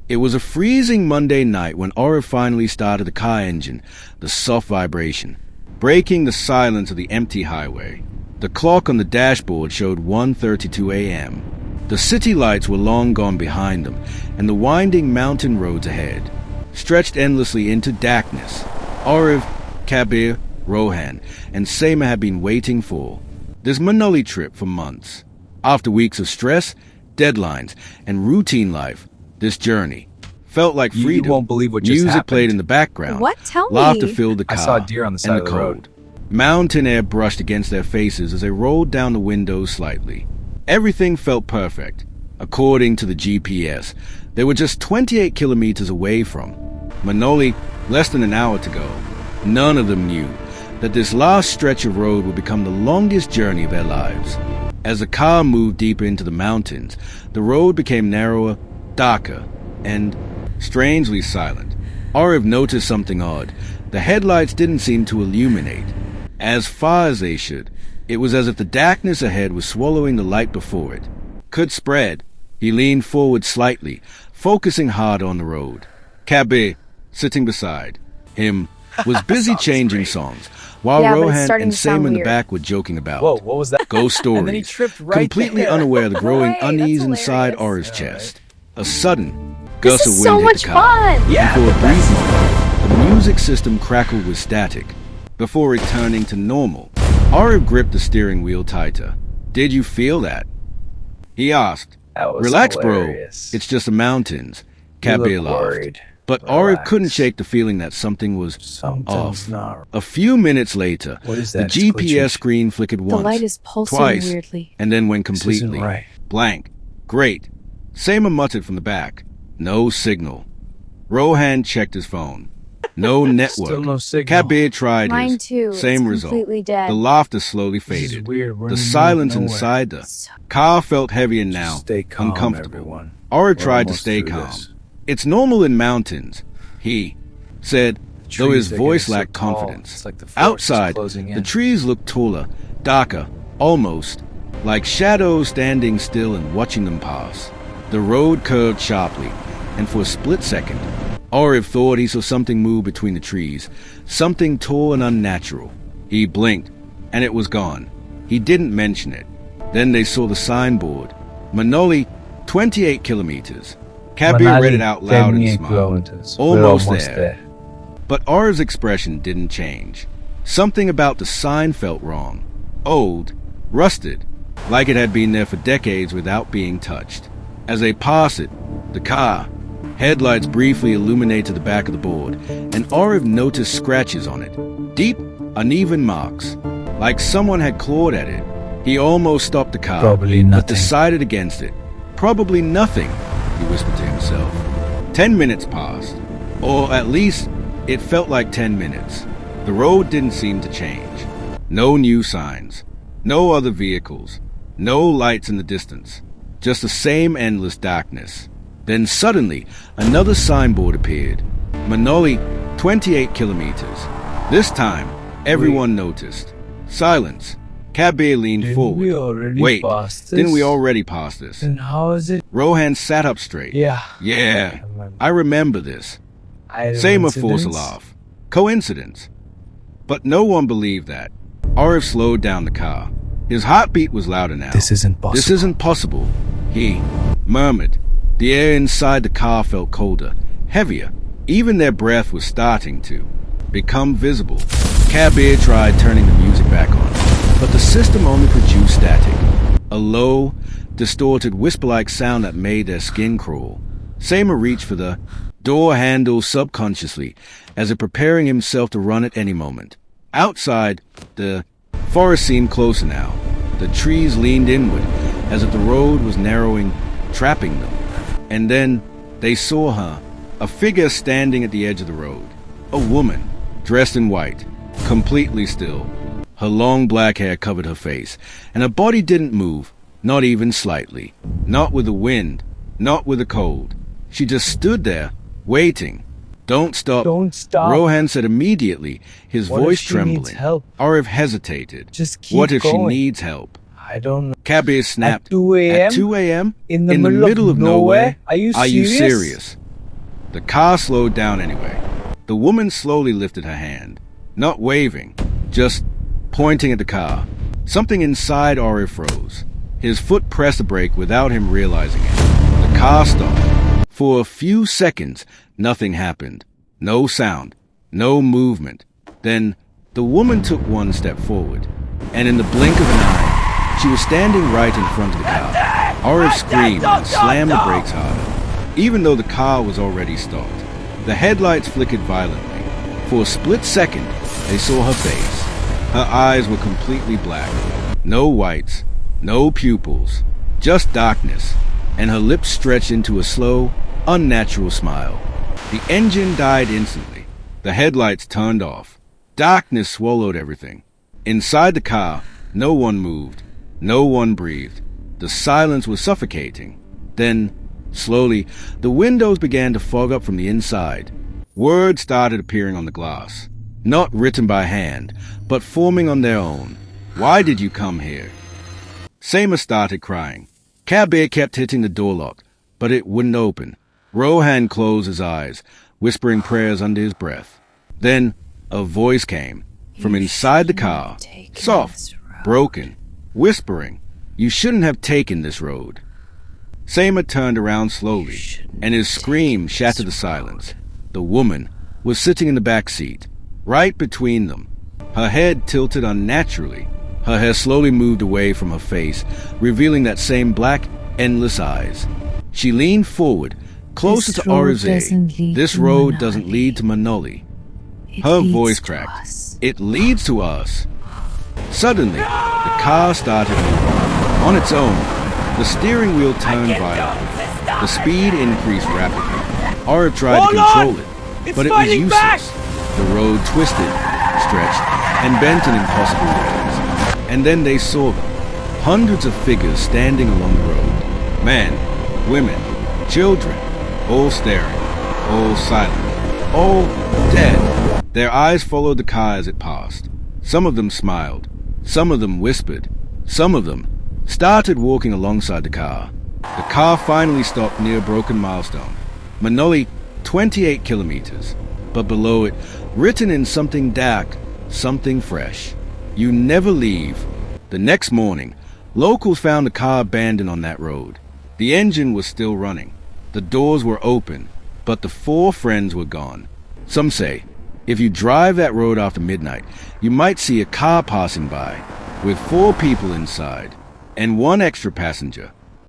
It was a freezing Monday night when Aura finally started the car engine, the soft vibration, breaking the silence of the empty highway. The clock on the dashboard showed 1:32 a.m. The city lights were long gone behind them, and the winding mountain roads ahead stretched endlessly into darkness. Arif, Kabir, Rohan, and Seema had been waiting for this Manali trip for months. After weeks of stress, deadlines, and routine life, this journey felt like freedom. You won't believe what just Music happened. played in the background. What? Tell me. Laughter filled the car. I saw a deer on the side and of the cold. road. Mountain air brushed against their faces as they rolled down the windows slightly. Everything felt perfect. According to the GPS, they were just 28 kilometers away from Manali, less than an hour to go. None of them knew that this last stretch of road would become the longest journey of their lives. As the car moved deeper into the mountains, the road became narrower, darker, and strangely silent. Arif noticed something odd. The headlights didn't seem to illuminate as far as they should. It was as if the darkness ahead was swallowing the light before it could spread. He leaned forward slightly, focusing hard on the road. Kabir, sitting beside him, was busy changing songs, while Yeah, but it's Rohan starting and to sound Seema in the weird. back were joking about Whoa, what was that? ghost stories, And then he tripped right completely there. unaware of the growing No way, that's unease inside hilarious. Aura's chest. A sudden This gust of is wind so hit much the car. fun! Yeah, For a the brief best. moment, the music system crackled with static before returning to normal. Arif gripped the steering wheel tighter. Did you feel that? He asked. That was Relax, hilarious. bro. It's just the mountains. You look Kabir laughed. worried. But Relax. Arif couldn't shake the feeling that something was Something's off. not. A few minutes later, What is the that? It's GPS glitching. screen flickered The once, light is pulsing twice, weirdly. and then went This isn't completely right. blank. Great. Seema muttered from the back. No signal. Rohan checked his phone. No network. Still no signal. Kabir tried Mine his. too. Same It's result. completely dead. The laughter slowly This is faded. weird. We're in The the silence middle of nowhere. inside the car felt heavier now, Stay calm, uncomfortable. everyone. Aura We're tried to almost stay through calm. this. It's normal in mountains, he said, though his Trees, they're voice getting so lacked tall. confidence. It's like the forest is Outside, closing in. the trees looked taller, darker, almost like shadows standing still and watching them pass. The road curved sharply, and for a split second, Arif thought he saw something move between the trees, something tall and unnatural. He blinked, and it was gone. He didn't mention it. Then they saw the signboard. Manali, 28 kilometers. Kabir read it out loud and smiled. Almost there. But Aura's expression didn't change. Something about the sign felt wrong. Old, rusted, like it had been there for decades without being touched. As they passed it, the car, headlights briefly illuminated the back of the board, and Aura noticed scratches on it. Deep, uneven marks, like someone had clawed at it. He almost stopped the car, Probably but nothing. decided against it. Probably nothing, he whispered to himself. 10 minutes passed, or at least it felt like 10 minutes. The road didn't seem to change. No new signs, no other vehicles, no lights in the distance, just the same endless darkness. Then suddenly, another signboard appeared. Manali, 28 kilometers. This time, everyone noticed. Silence. Kabir leaned forward. Wait, didn't we already pass this? And how is it? Rohan sat up straight. Yeah. Yeah, I remember this. Seema forced a laugh. Coincidence. But no one believed that. Arif slowed down the car. His heartbeat was louder now. This isn't possible. This isn't possible, he murmured. The air inside the car felt colder, heavier. Even their breath was starting to become visible. Kabir tried turning the music back on, but the system only produced static. A low, distorted, whisper-like sound that made their skin crawl. Seema reached for the door handle subconsciously, as if preparing himself to run at any moment. Outside, the forest seemed closer now. The trees leaned inward, as if the road was narrowing, trapping them. And then they saw her, a figure standing at the edge of the road. A woman, dressed in white, completely still. Her long black hair covered her face, and her body didn't move, not even slightly. Not with the wind, not with the cold. She just stood there, waiting. Don't stop. Don't stop. Rohan said immediately, his What if voice she trembling. needs help? Arif hesitated. Just keep What if she going. needs help? I don't know. Kabir snapped. At 2 a.m.? At 2 a.m.? In the middle of nowhere? Are you serious? The car slowed down anyway. The woman slowly lifted her hand, not waving, just pointing at the car. Something inside Oriv froze. His foot pressed the brake without him realizing it. The car stopped. For a few seconds, nothing happened. No sound, no movement. Then, the woman took one step forward, and in the blink of an eye, she was standing right in front of the car. Oriv screamed and slammed the brakes harder, even though the car was already stopped. The headlights flickered violently. For a split second, they saw her face. Her eyes were completely black. No whites, no pupils, just darkness, and her lips stretched into a slow, unnatural smile. The engine died instantly. The headlights turned off. Darkness swallowed everything. Inside the car, no one moved. No one breathed. The silence was suffocating. Then, slowly, the windows began to fog up from the inside. Words started appearing on the glass. Not written by hand, but forming on their own. Why did you come here? Seema started crying. Kabir kept hitting the door lock, but it wouldn't open. Rohan closed his eyes, whispering prayers under his breath. Then, a voice came from inside the car, soft, broken, whispering, "You shouldn't have taken this road." Seema turned around slowly, and his scream shattered the silence. The woman was sitting in the back seat, right between them. Her head tilted unnaturally. Her hair slowly moved away from her face, revealing that same black, endless eyes. She leaned forward, closer to Oriv's. This road doesn't lead to Manali. Her voice cracked. It leads to us. Suddenly, the car started moving. On its own, the steering wheel turned violently. The speed increased rapidly. Oriv tried to control it, but it was useless. The road twisted, stretched, and bent in impossible ways. And then they saw them. Hundreds of figures standing along the road. Men, women, children, all staring, all silent, all dead. Their eyes followed the car as it passed. Some of them smiled. Some of them whispered. Some of them started walking alongside the car. The car finally stopped near a broken milestone. Manali, 28 kilometers. But below it, written in something dark, something fresh. You never leave. The next morning, locals found the car abandoned on that road. The engine was still running. The doors were open, but the 4 friends were gone. Some say, if you drive that road after midnight, you might see a car passing by with 4 people inside and 1 extra passenger.